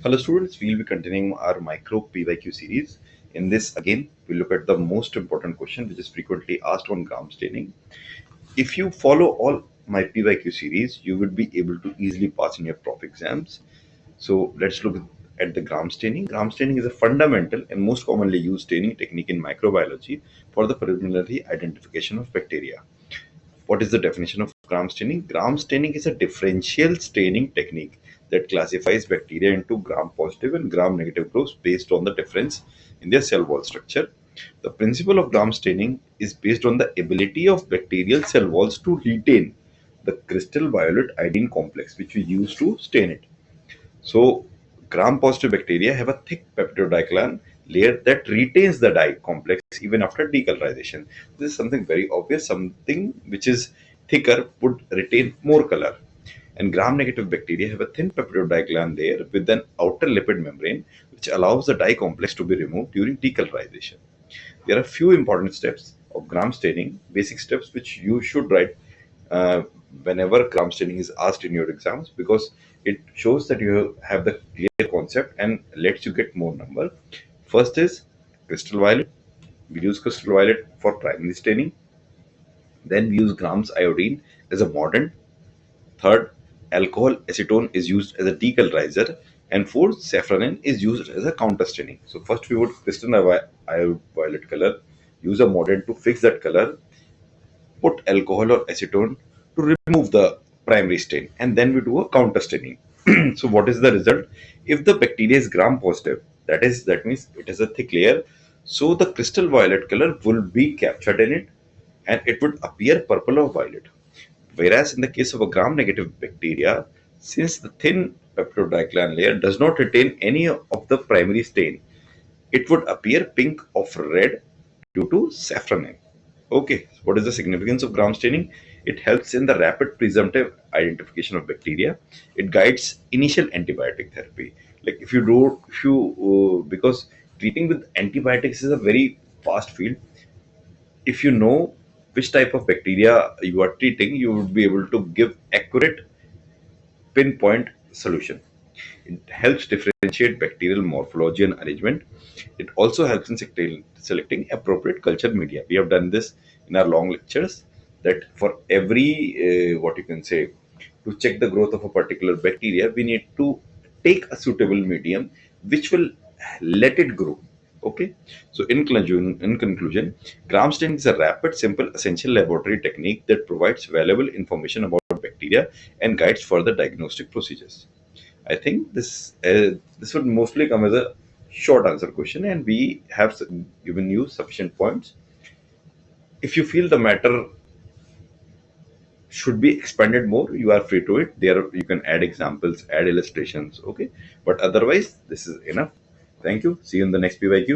Hello students, we'll be continuing our micro PYQ series. In this again, we look at the most important question which is frequently asked on gram staining. If you follow all my PYQ series, you would be able to easily pass in your prof exams. So let's look at the gram staining. Gram staining is a fundamental and most commonly used staining technique in microbiology for the preliminary identification of bacteria. What is the definition of gram staining? Gram staining is a differential staining technique that classifies bacteria into gram positive and gram negative groups based on the difference in their cell wall structure. The principle of gram staining is based on the ability of bacterial cell walls to retain the crystal violet iodine complex which we use to stain it. So, gram-positive bacteria have a thick peptidoglycan layer that retains the dye complex even after decolorization. This is something very obvious. Something which is thicker would retain more color. And gram-negative bacteria have a thin peptidoglycan layer with an outer lipid membrane which allows the dye complex to be removed during decolorization. There are few important steps of gram staining, basic steps which you should write uh, whenever gram staining is asked in your exams, because it shows that you have the clear concept and lets you get more number. First is crystal violet. We use crystal violet for primary staining. Then we use grams iodine as a mordant. Third, alcohol acetone is used as a decolorizer. And fourth, safranin is used as a counter staining. So first we would crystal violet color, use a mordant to fix that color, put alcohol or acetone to remove the primary stain, and then we do a counter staining. So what is the result? If the bacteria is gram positive, that means it has a thick layer, so the crystal violet color will be captured in it and it would appear purple or violet. Whereas in the case of a gram negative bacteria, since the thin peptidoglycan layer does not retain any of the primary stain, it would appear pink or red due to safranin. Okay, so what is the significance of gram staining? It helps in the rapid presumptive identification of bacteria. It guides initial antibiotic therapy. Like if you, because treating with antibiotics is a very fast field. If you know which type of bacteria you are treating, you would be able to give accurate pinpoint solution. It helps differentiate bacterial morphology and arrangement. It also helps in selecting appropriate culture media. We have done this in our long lectures, that for every what you can say, to check the growth of a particular bacteria, we need to take a suitable medium which will let it grow. Okay, so in conclusion, gram staining is a rapid, simple, essential laboratory technique that provides valuable information about bacteria and guides further diagnostic procedures. I think this would mostly come as a short answer question, and we have given you sufficient points. If you feel the matter should be expanded more, you are free to it. There you can add examples, add illustrations. Okay, but otherwise, this is enough. Thank you. See you in the next PYQ.